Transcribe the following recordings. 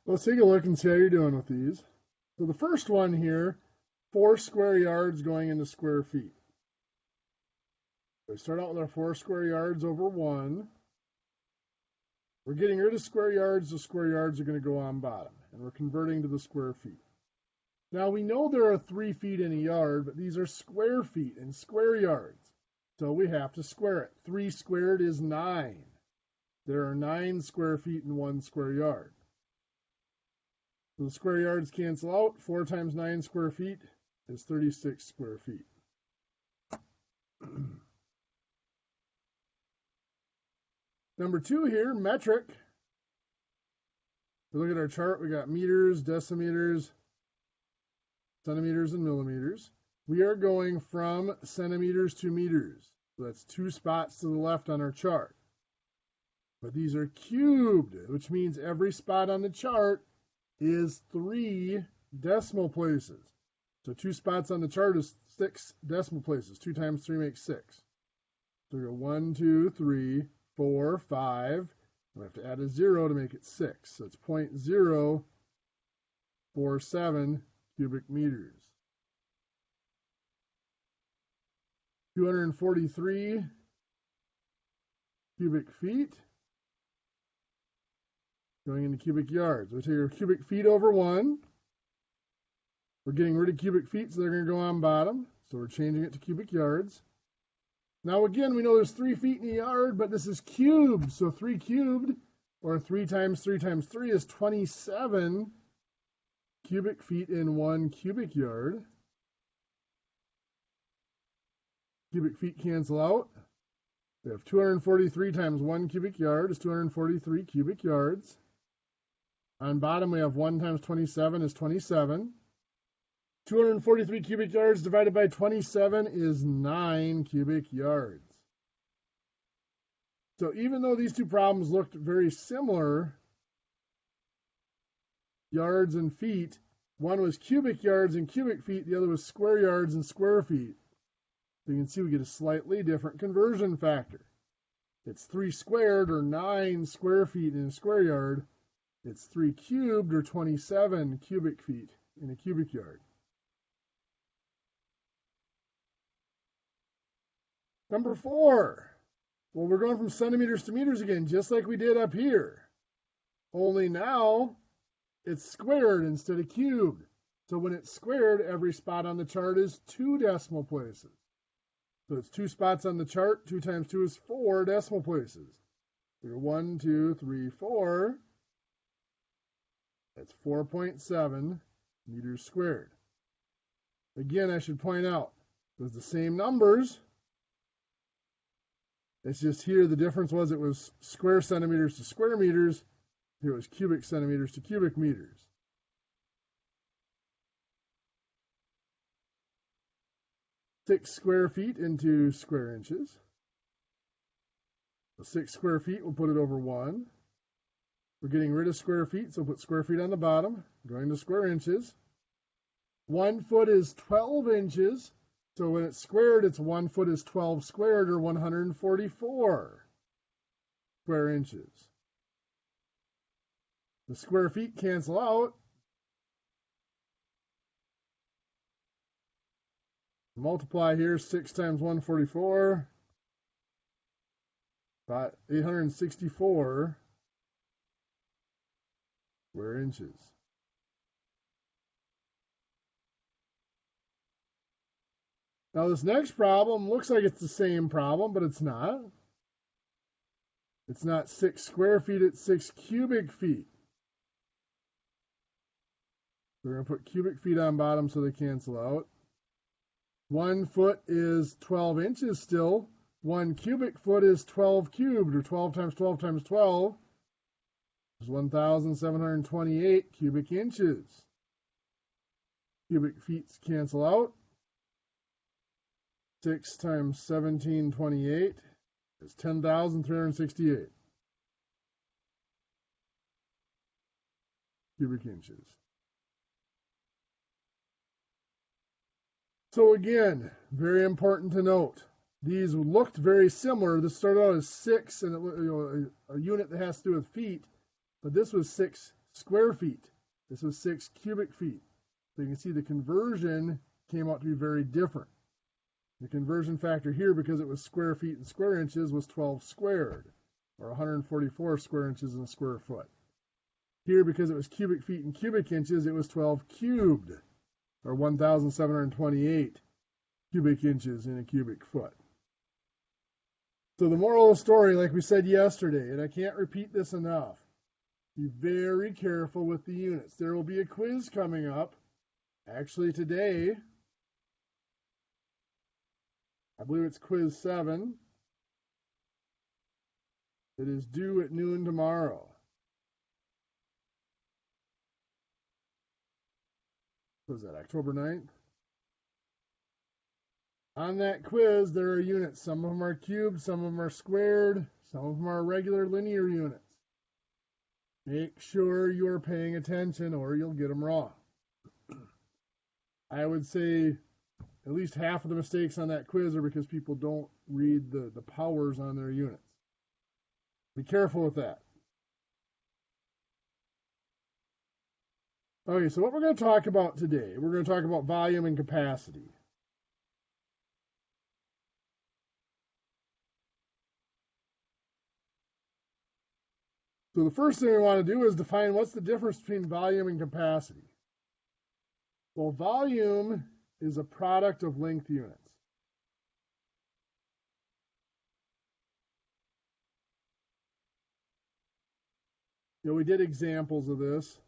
Let's take a look and see how you're doing with these. So the first one here, 4 square yards going into square feet. We start out with our 4 square yards over 1. We're getting rid of square yards. The square yards are going to go on bottom, and we're converting to the square feet. Now we know there are 3 feet in a yard, but these are square feet and square yards. So we have to square it. 3 squared is 9. There are 9 square feet in 1 square yard. So the square yards cancel out. 4 times 9 square feet is 36 square feet. Number 2 here, metric. If we look at our chart, we got meters, decimeters, centimeters, and millimeters. We are going from centimeters to meters. So that's 2 spots to the left on our chart. But these are cubed, which means every spot on the chart is 3 decimal places. So 2 spots on the chart is 6 decimal places. 2 times 3 makes 6. So we go 1, 2, 3, 4, 5. We have to add a 0 to make it 6. So it's 0.047 cubic meters. 243 cubic feet going into cubic yards. We take our cubic feet over 1. We're getting rid of cubic feet, so they're going to go on bottom. So we're changing it to cubic yards. Now again, we know there's 3 feet in a yard, but this is cubed. So 3 cubed, or 3 times 3 times 3 is 27 cubic feet in 1 cubic yard. Cubic feet cancel out. We have 243 times 1 cubic yard is 243 cubic yards. On bottom, we have 1 times 27 is 27. 243 cubic yards divided by 27 is 9 cubic yards. So even though these two problems looked very similar, yards and feet, one was cubic yards and cubic feet, the other was square yards and square feet. So you can see we get a slightly different conversion factor. It's 3 squared, or 9 square feet in a square yard. It's 3 cubed, or 27 cubic feet in a cubic yard. Number 4. Well, we're going from centimeters to meters again, just like we did up here. Only now it's squared instead of cubed. So when it's squared, every spot on the chart is 2 decimal places. So it's 2 spots on the chart. 2 times 2 is 4 decimal places. We're 1, 2, 3, 4. That's 4.7 meters squared. Again, I should point out, there's the same numbers. It's just here the difference was it was square centimeters to square meters. Here it was cubic centimeters to cubic meters. Six square feet into square inches. So 6 square feet, we'll put it over 1. We're getting rid of square feet, so put square feet on the bottom, going to square inches. 1 foot is 12 inches. So when it's squared, it's 1 foot is 12 squared, or 144 square inches. The square feet cancel out. Multiply here, 6 times 144, about 864 square inches. Now this next problem looks like it's the same problem, but it's not. It's not 6 square feet, it's 6 cubic feet. We're going to put cubic feet on bottom so they cancel out. 1 foot is 12 inches still. 1 cubic foot is 12 cubed, or 12 times 12 times 12 is 1,728 cubic inches. Cubic feet cancel out. 6 times 1728 is 10,368 cubic inches. So again, very important to note, these looked very similar. This started out as 6, and a unit that has to do with feet, but this was 6 square feet. This was 6 cubic feet. So you can see the conversion came out to be very different. The conversion factor here, because it was square feet and square inches, was 12 squared, or 144 square inches in a square foot. Here, because it was cubic feet and cubic inches, it was 12 cubed, or 1,728 cubic inches in a cubic foot. So the moral of the story, like we said yesterday, and I can't repeat this enough, be very careful with the units. There will be a quiz coming up, actually today. I believe it's quiz 7. It is due at noon tomorrow. What was that, October 9th? On that quiz, there are units. Some of them are cubed, some of them are squared, some of them are regular linear units. Make sure you are paying attention or you'll get them wrong. I would say at least half of the mistakes on that quiz are because people don't read the powers on their units. Be careful with that. Okay, so what we're going to talk about today, we're going to talk about volume and capacity. So the first thing we want to do is define what's the difference between volume and capacity. Well, volume is a product of length units. We did examples of this.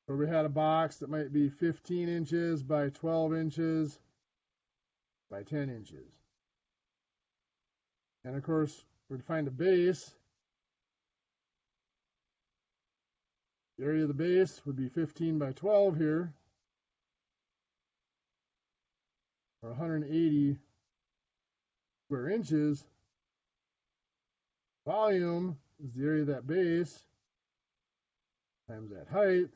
Where we had a box that might be 15 inches by 12 inches by 10 inches. And of course, we're to find a base. The area of the base would be 15 by 12 here, or 180 square inches. Volume is the area of that base times that height,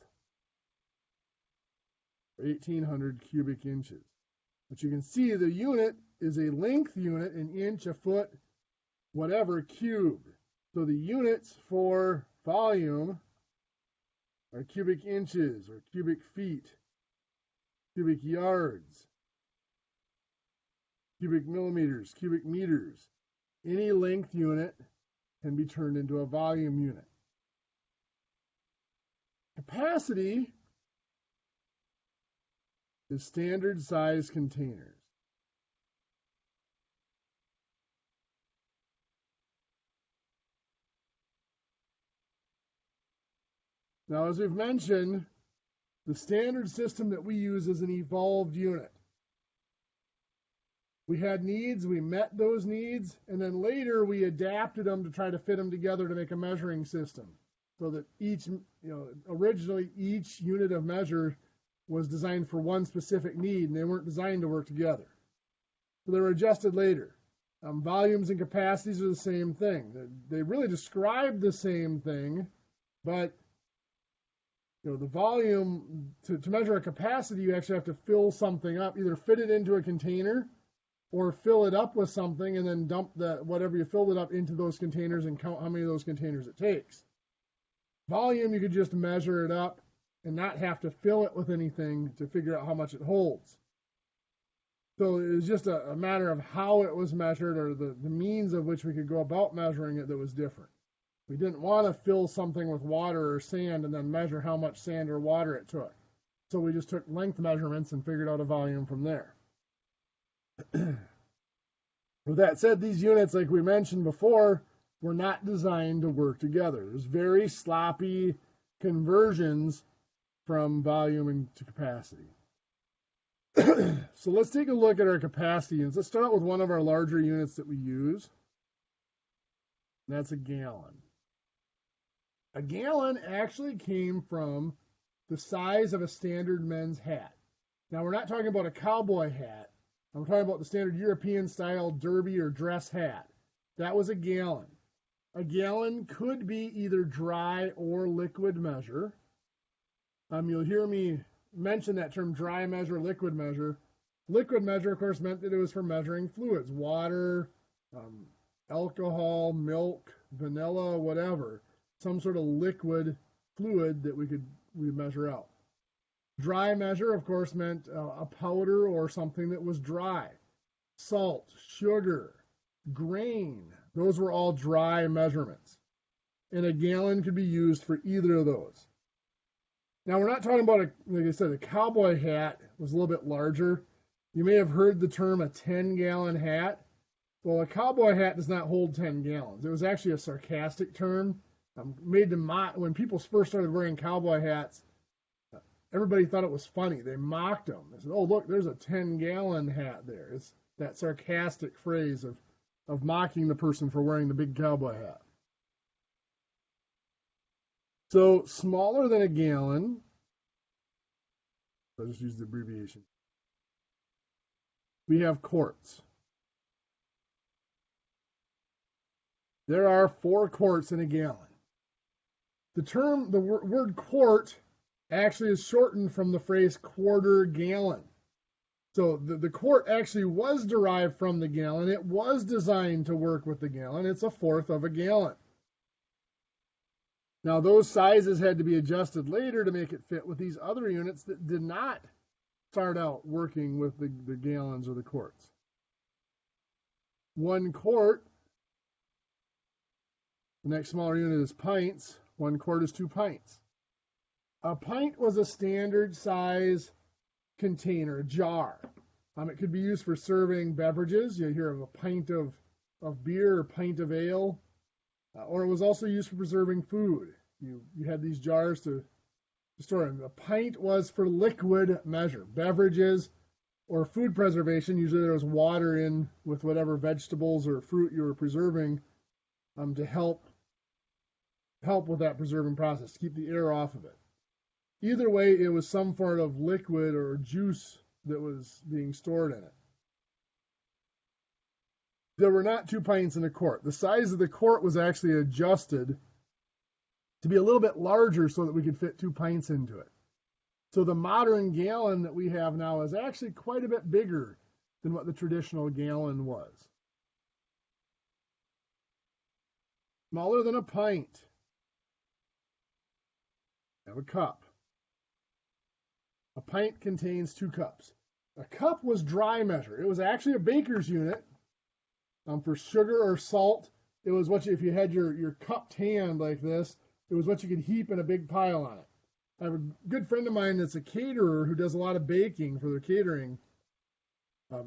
or 1,800 cubic inches. But you can see the unit is a length unit, an inch, a foot, whatever, cubed. So the units for volume are cubic inches, or cubic feet, cubic yards, cubic millimeters, cubic meters. Any length unit can be turned into a volume unit. Capacity is standard size containers. Now, as we've mentioned, the standard system that we use is an evolved unit. We had needs, we met those needs, and then later we adapted them to try to fit them together to make a measuring system. So that originally each unit of measure was designed for one specific need, and they weren't designed to work together. So they were adjusted later. Volumes and capacities are the same thing. They really describe the same thing, but the volume, to measure a capacity, you actually have to fill something up, either fit it into a container or fill it up with something and then dump whatever you filled it up into those containers and count how many of those containers it takes. Volume, you could just measure it up and not have to fill it with anything to figure out how much it holds. So it was just a matter of how it was measured, or the means of which we could go about measuring it that was different. We didn't want to fill something with water or sand and then measure how much sand or water it took. So we just took length measurements and figured out a volume from there. With that said, these units, like we mentioned before, were not designed to work together. There's very sloppy conversions from volume into capacity. So let's take a look at our capacity units. Let's start out with one of our larger units that we use. And that's a gallon. A gallon actually came from the size of a standard men's hat. Now, we're not talking about a cowboy hat. I'm talking about the standard European style derby or dress hat. That was a gallon. A gallon could be either dry or liquid measure. You'll hear me mention that term, dry measure, liquid measure. Liquid measure, of course, meant that it was for measuring fluids, water, alcohol, milk, vanilla, whatever, some sort of liquid fluid that we measure out. Dry measure, of course, meant a powder or something that was dry. Salt, sugar, grain, those were all dry measurements. And a gallon could be used for either of those. Now, we're not talking about, like I said, a cowboy hat was a little bit larger. You may have heard the term a 10-gallon hat. Well, a cowboy hat does not hold 10 gallons. It was actually a sarcastic term made to mock. When people first started wearing cowboy hats, everybody thought it was funny. They mocked them. They said, oh, look, there's a 10-gallon hat there. It's that sarcastic phrase of mocking the person for wearing the big cowboy hat. So smaller than a gallon, I'll just use the abbreviation. We have quarts. There are 4 quarts in a gallon. The word quart actually is shortened from the phrase quarter gallon. So the quart actually was derived from the gallon. It was designed to work with the gallon. It's 1/4 of a gallon. Now, those sizes had to be adjusted later to make it fit with these other units that did not start out working with the gallons or the quarts. 1 quart, the next smaller unit is pints. 1 quart is 2 pints. A pint was a standard size container, jar. It could be used for serving beverages. You hear of a pint of beer or pint of ale. Or it was also used for preserving food. You had these jars to store them. A pint was for liquid measure, beverages or food preservation. Usually there was water in with whatever vegetables or fruit you were preserving to help with that preserving process, to keep the air off of it. Either way, it was some form of liquid or juice that was being stored in it. There were not 2 pints in a quart. The size of the quart was actually adjusted to be a little bit larger so that we could fit 2 pints into it. So the modern gallon that we have now is actually quite a bit bigger than what the traditional gallon was. Smaller than a pint. We have a cup. A pint contains 2 cups. A cup was dry measure. It was actually a baker's unit. For sugar or salt, it was what if you had your cupped hand like this, it was what you could heap in a big pile on it. I have a good friend of mine that's a caterer who does a lot of baking for their catering.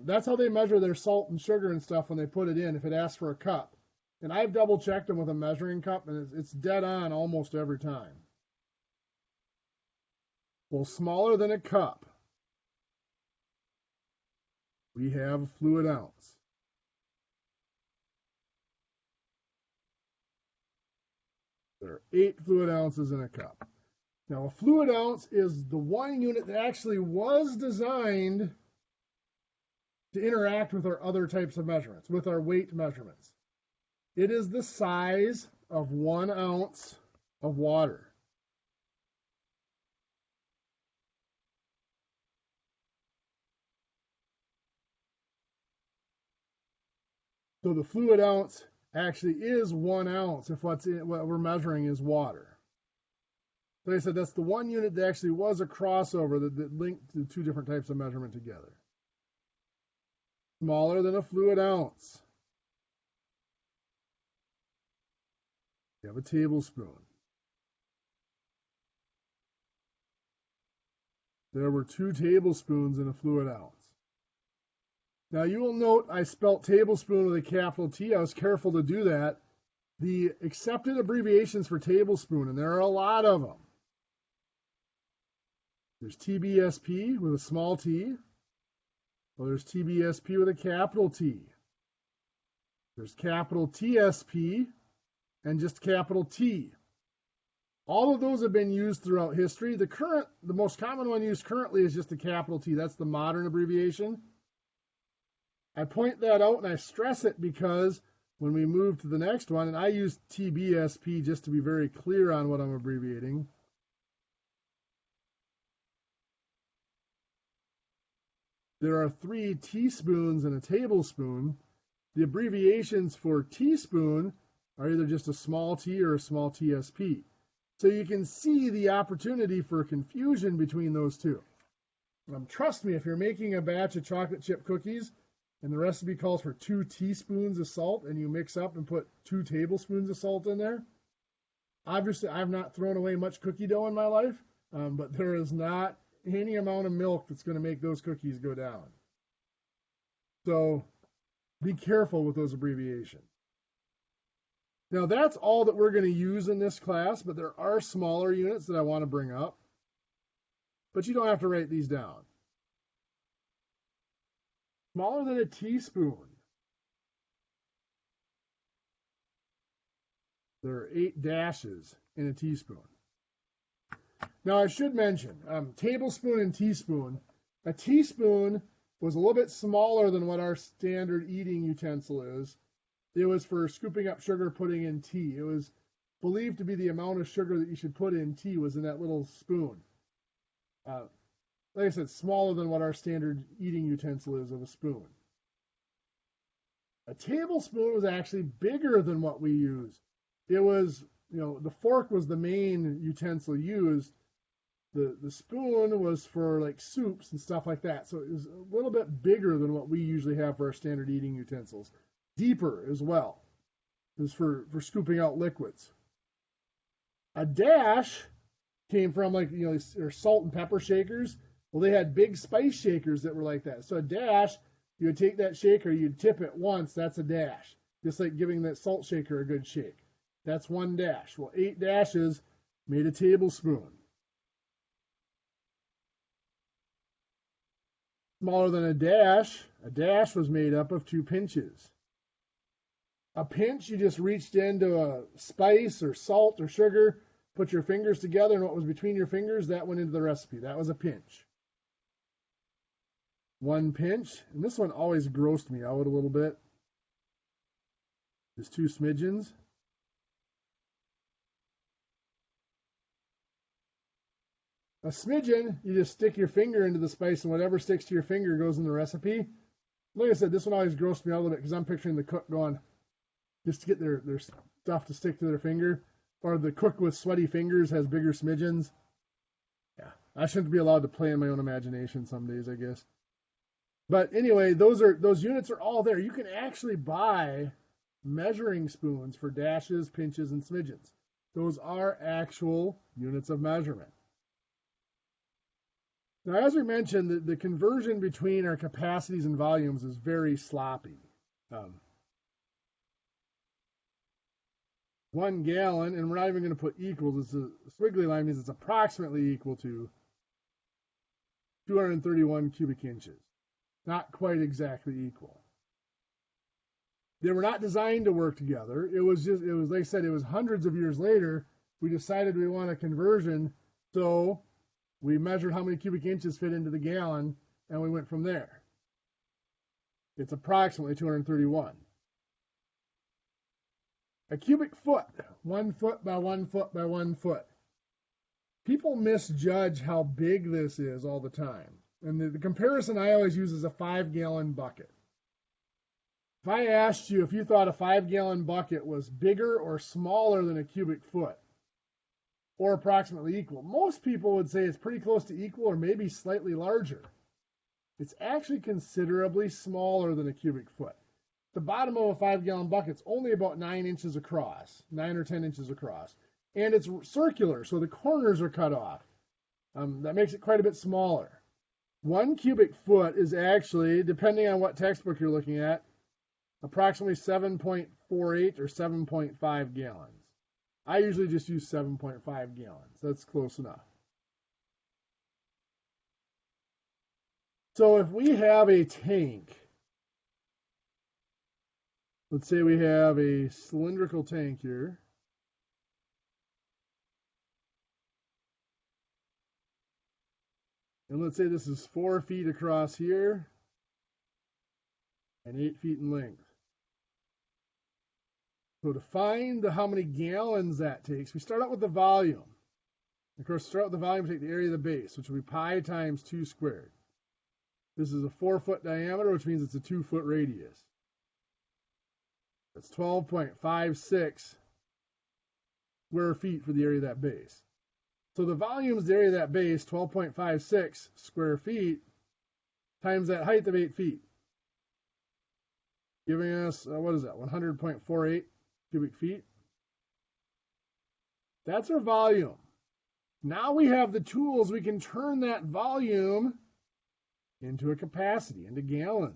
That's how they measure their salt and sugar and stuff when they put it in, if it asks for a cup. And I've double-checked them with a measuring cup, and it's dead on almost every time. Well, smaller than a cup, we have a fluid ounce. There are 8 fluid ounces in a cup. Now, a fluid ounce is the one unit that actually was designed to interact with our other types of measurements, with our weight measurements. It is the size of 1 ounce of water. So the fluid ounce actually is 1 ounce if what we're measuring is water. Like I said, that's the one unit that actually was a crossover that linked the 2 different types of measurement together. Smaller than a fluid ounce. You have a tablespoon. There were 2 tablespoons in a fluid ounce. Now you will note I spelt tablespoon with a capital T. I was careful to do that. The accepted abbreviations for tablespoon, and there are a lot of them. There's TBSP with a small t. Well, there's TBSP with a capital T. There's capital TSP and just capital T. All of those have been used throughout history. The most common one used currently is just the capital T. That's the modern abbreviation. I point that out and I stress it because when we move to the next one, and I use TBSP just to be very clear on what I'm abbreviating. There are 3 teaspoons in a tablespoon. The abbreviations for teaspoon are either just a small t or a small TSP. So you can see the opportunity for confusion between those two. Trust me, if you're making a batch of chocolate chip cookies and the recipe calls for 2 teaspoons of salt and you mix up and put 2 tablespoons of salt in there, obviously I've not thrown away much cookie dough in my life, but there is not any amount of milk that's going to make those cookies go down. So be careful with those abbreviations. Now that's all that we're going to use in this class, but there are smaller units that I want to bring up. But you don't have to write these down. Smaller than a teaspoon. There are 8 dashes in a teaspoon. Now I should mention, tablespoon and teaspoon. A teaspoon was a little bit smaller than what our standard eating utensil is. It was for scooping up sugar, putting in tea. It was believed to be the amount of sugar that you should put in tea was in that little spoon. Like I said, smaller than what our standard eating utensil is of a spoon. A tablespoon was actually bigger than what we use. It was, the fork was the main utensil used. The spoon was for like soups and stuff like that. So it was a little bit bigger than what we usually have for our standard eating utensils. Deeper as well. It was for scooping out liquids. A dash came from or salt and pepper shakers. Well, they had big spice shakers that were like that. So a dash, you would take that shaker, you'd tip it once, that's a dash. Just like giving that salt shaker a good shake. That's 1 dash. Well, 8 dashes made a tablespoon. Smaller than a dash was made up of 2 pinches. A pinch, you just reached into a spice or salt or sugar, put your fingers together, and what was between your fingers, that went into the recipe. That was a pinch. 1 pinch, and this one always grossed me out a little bit. There's 2 smidgens. A smidgen, you just stick your finger into the spice, and whatever sticks to your finger goes in the recipe. Like I said, this one always grossed me out a little bit because I'm picturing the cook going just to get their stuff to stick to their finger. Or the cook with sweaty fingers has bigger smidgens. Yeah, I shouldn't be allowed to play in my own imagination some days, I guess. But anyway, those units are all there. You can actually buy measuring spoons for dashes, pinches, and smidgens. Those are actual units of measurement. Now, as we mentioned, the conversion between our capacities and volumes is very sloppy. 1 gallon, and we're not even going to put equals. It's a squiggly line means it's approximately equal to 231 cubic inches. Not quite exactly equal. They were not designed to work together. It was like I said, it was hundreds of years later, we decided we want a conversion, so we measured how many cubic inches fit into the gallon, and we went from there. It's approximately 231. A cubic foot, 1 foot by 1 foot by 1 foot. People misjudge how big this is all the time. And the comparison I always use is a 5-gallon bucket. If I asked you if you thought a 5-gallon bucket was bigger or smaller than a cubic foot, or approximately equal, most people would say it's pretty close to equal or maybe slightly larger. It's actually considerably smaller than a cubic foot. The bottom of a 5-gallon bucket's only about 9 inches across, 9 or 10 inches across. And it's circular, so the corners are cut off. That makes it quite a bit smaller. 1 cubic foot is actually, depending on what textbook you're looking at, approximately 7.48 or 7.5 gallons. I usually just use 7.5 gallons. That's close enough. So if we have a tank, let's say we have a cylindrical tank here. And let's say this is 4 feet across here and 8 feet in length. So to find how many gallons that takes, we start out with the volume. Of course, start with the volume, take the area of the base, which will be pi times 2 squared. This is a 4-foot diameter, which means it's a 2-foot radius. That's 12.56 square feet for the area of that base. So the volume is the area of that base, 12.56 square feet, times that height of 8 feet. Giving us, what is that, 100.48 cubic feet? That's our volume. Now we have the tools, we can turn that volume into a capacity, into gallons.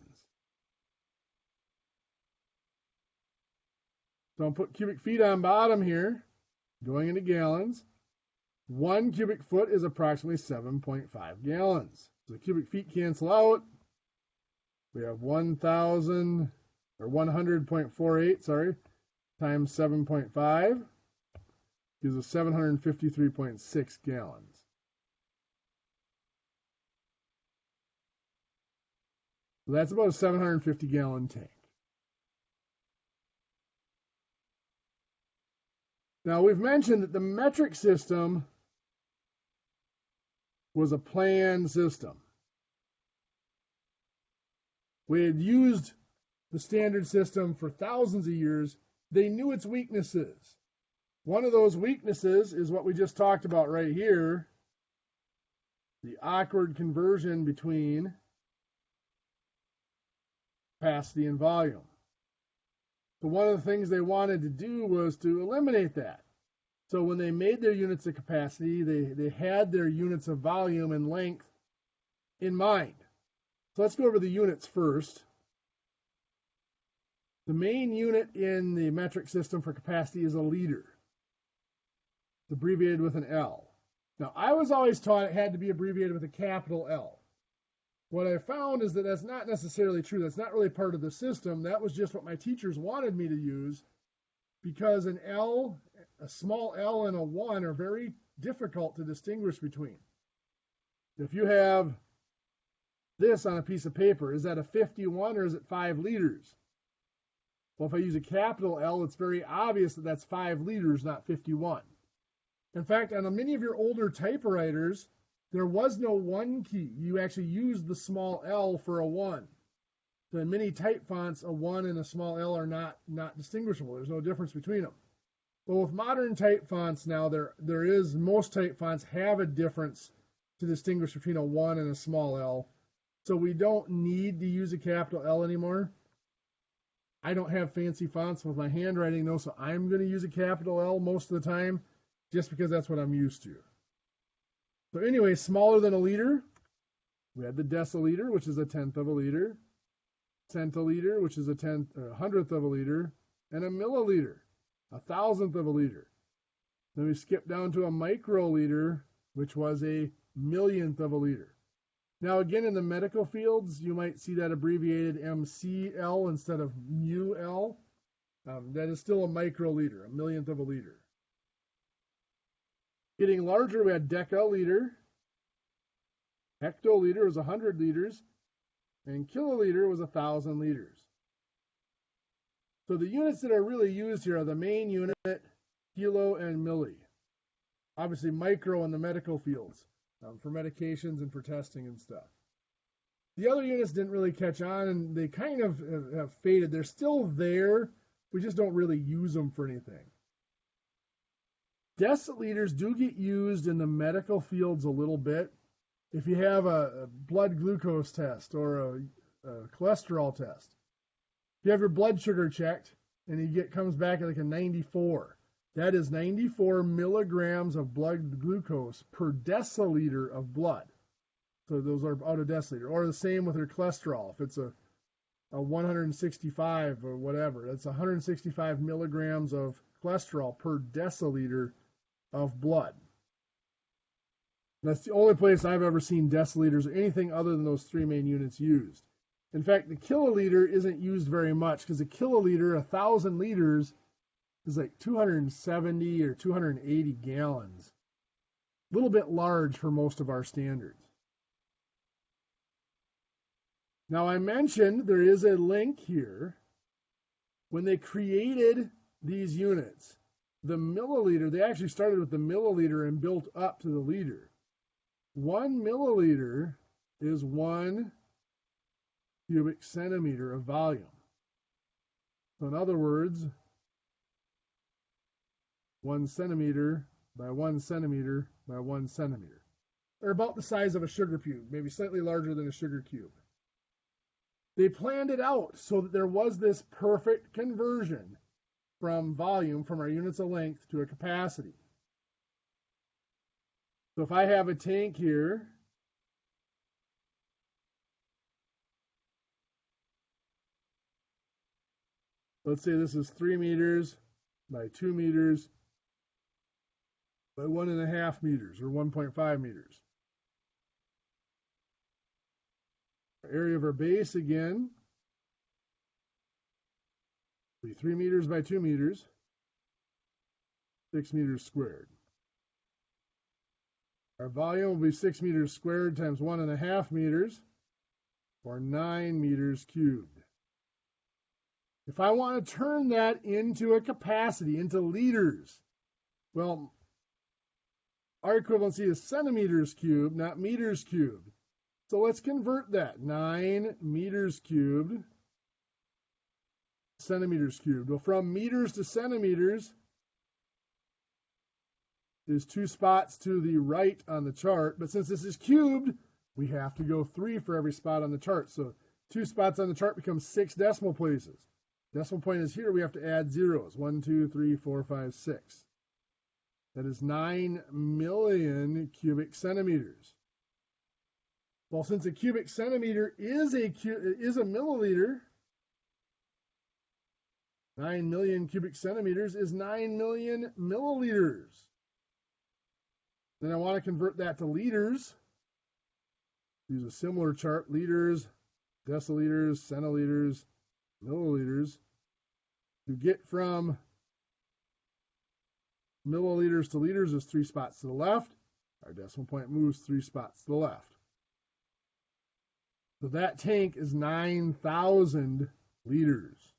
So I'll put cubic feet on bottom here, going into gallons. 1 cubic foot is approximately 7.5 gallons. So the cubic feet cancel out. We have 1,000, or 100.48, sorry, times 7.5 gives us 753.6 gallons. So that's about a 750 gallon tank. Now we've mentioned that the metric system was a planned system. We had used the standard system for thousands of years. They knew its weaknesses. One of those weaknesses is what we just talked about right here, the awkward conversion between capacity and volume. So one of the things they wanted to do was to eliminate that. So when they made their units of capacity, they had their units of volume and length in mind. So let's go over the units first. The main unit in the metric system for capacity is a liter. It's abbreviated with an L. Now, I was always taught it had to be abbreviated with a capital L. What I found is that that's not necessarily true. That's not really part of the system. That was just what my teachers wanted me to use, because an L, a small L and a 1 are very difficult to distinguish between. If you have this on a piece of paper, is that a 51 or is it 5 liters? Well, if I use a capital L, it's very obvious that that's 5 liters, not 51. In fact, on many of your older typewriters, there was no 1 key. You actually used the small L for a 1. So in many type fonts, a 1 and a small L are not distinguishable. There's no difference between them. But with modern type fonts now, there is, most type fonts have a difference to distinguish between a 1 and a small L. So we don't need to use a capital L anymore. I don't have fancy fonts with my handwriting though, so I'm going to use a capital L most of the time, just because that's what I'm used to. So anyway, smaller than a liter, we had the deciliter, which is a tenth of a liter, centiliter, which is a hundredth of a liter, and a milliliter, a thousandth of a liter. Then we skip down to a microliter, which was a millionth of a liter. Now again, in the medical fields, you might see that abbreviated MCL instead of MUL. That is still a microliter, a millionth of a liter. Getting larger, we had decaliter, hectoliter was 100 liters, and kiloliter was 1,000 liters. So the units that are really used here are the main unit, kilo, and milli. Obviously micro in the medical fields, for medications and for testing and stuff. The other units didn't really catch on, and they kind of have faded. They're still there, we just don't really use them for anything. Deciliters do get used in the medical fields a little bit. If you have a blood glucose test or a cholesterol test, if you have your blood sugar checked and comes back at like a 94, that is 94 milligrams of blood glucose per deciliter of blood. So those are out of deciliter. Or the same with your cholesterol. If it's a 165 or whatever, that's 165 milligrams of cholesterol per deciliter of blood. That's the only place I've ever seen deciliters or anything other than those 3 main units used. In fact, the kiloliter isn't used very much, because a kiloliter, 1,000 liters, is like 270 or 280 gallons. A little bit large for most of our standards. Now I mentioned there is a link here. When they created these units, the milliliter, they actually started with the milliliter and built up to the liter. 1 milliliter is 1 cubic centimeter of volume. So in other words, 1 centimeter by 1 centimeter by 1 centimeter. They're about the size of a sugar cube, maybe slightly larger than a sugar cube. They planned it out so that there was this perfect conversion from volume, from our units of length, to a capacity. So if I have a tank here, let's say this is 3 meters by 2 meters by 1.5 meters or 1.5 meters. Area of our base again will be 3 meters by 2 meters, 6 meters squared. Our volume will be 6 meters squared times 1.5 meters, or 9 meters cubed. If I want to turn that into a capacity, into liters, well, our equivalency is centimeters cubed, not meters cubed. So let's convert that. 9 meters cubed, centimeters cubed. Well, from meters to centimeters is 2 spots to the right on the chart. But since this is cubed, we have to go 3 for every spot on the chart. So 2 spots on the chart become 6 decimal places. Decimal point is here. We have to add zeros. 1, 2, 3, 4, 5, 6. That is 9 million cubic centimeters. Well, since a cubic centimeter is a milliliter, 9 million cubic centimeters is 9 million milliliters. Then I want to convert that to liters. Use a similar chart: liters, deciliters, centiliters, milliliters. To get from milliliters to liters is 3 spots to the left. Our decimal point moves 3 spots to the left. So that tank is 9,000 liters.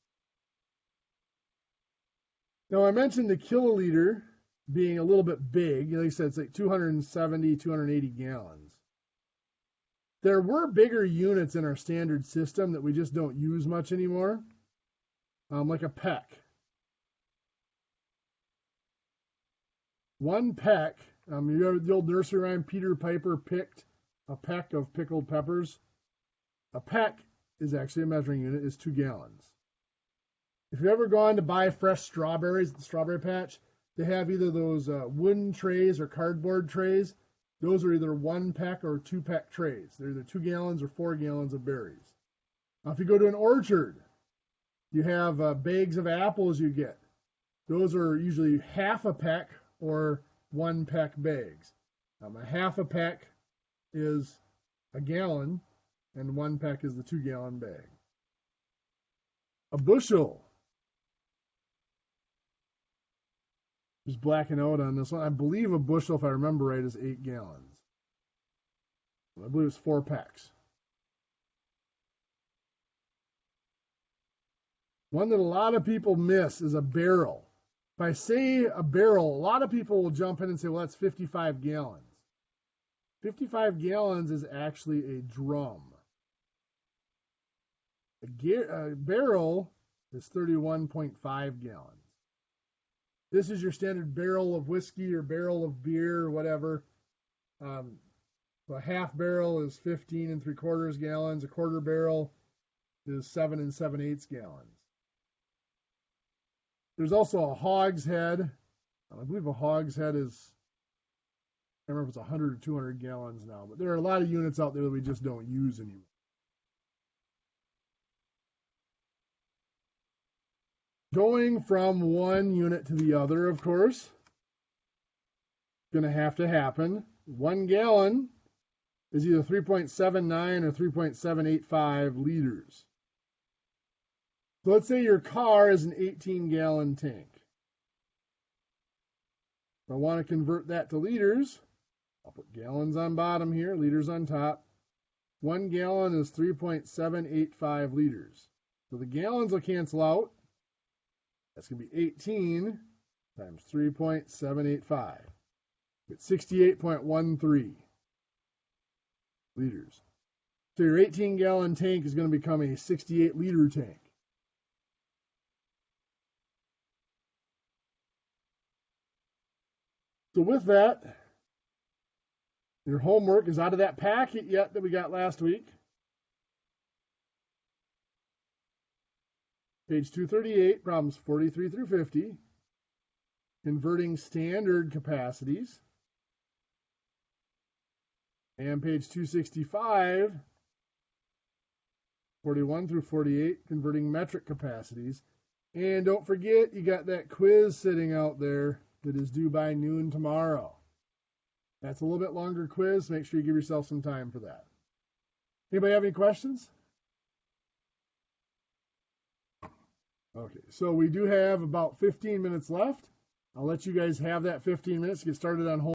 Now I mentioned the kiloliter being a little bit big. Like I said, it's like 270, 280 gallons. There were bigger units in our standard system that we just don't use much anymore, like a peck. 1 peck, you know the old nursery rhyme, Peter Piper picked a peck of pickled peppers? A peck is actually a measuring unit, is 2 gallons. If you've ever gone to buy fresh strawberries at the strawberry patch, they have either those wooden trays or cardboard trays. Those are either 1 peck or 2 peck trays. They're either 2 gallons or 4 gallons of berries. Now, if you go to an orchard, you have bags of apples you get. Those are usually half a peck or 1 peck bags. A half a peck is a gallon, and 1 peck is the 2-gallon bag. A bushel. Just blacking out on this one. I believe a bushel, if I remember right, is 8 gallons. I believe it's 4 packs. One that a lot of people miss is a barrel. If I say a barrel, a lot of people will jump in and say, well, that's 55 gallons. 55 gallons is actually a drum. A barrel is 31.5 gallons. This is your standard barrel of whiskey or barrel of beer or whatever. A half barrel is 15 3/4 gallons. A quarter barrel is 7 7/8 gallons. There's also a hogshead. I believe a hogshead is, I don't remember if it's 100 or 200 gallons now, but there are a lot of units out there that we just don't use anymore. Going from one unit to the other, of course, going to have to happen. 1 gallon is either 3.79 or 3.785 liters. So let's say your car is an 18-gallon tank. If I want to convert that to liters, I'll put gallons on bottom here, liters on top. 1 gallon is 3.785 liters. So the gallons will cancel out. That's going to be 18 times 3.785. Get 68.13 liters. So your 18-gallon tank is going to become a 68-liter tank. So with that, your homework is out of that packet yet that we got last week. Page 238, problems 43 through 50. Converting standard capacities. And page 265, 41 through 48, converting metric capacities. And don't forget, you got that quiz sitting out there that is due by noon tomorrow. That's a little bit longer quiz. Make sure you give yourself some time for that. Anybody have any questions? Okay, so we do have about 15 minutes left. I'll let you guys have that 15 minutes to get started on homework.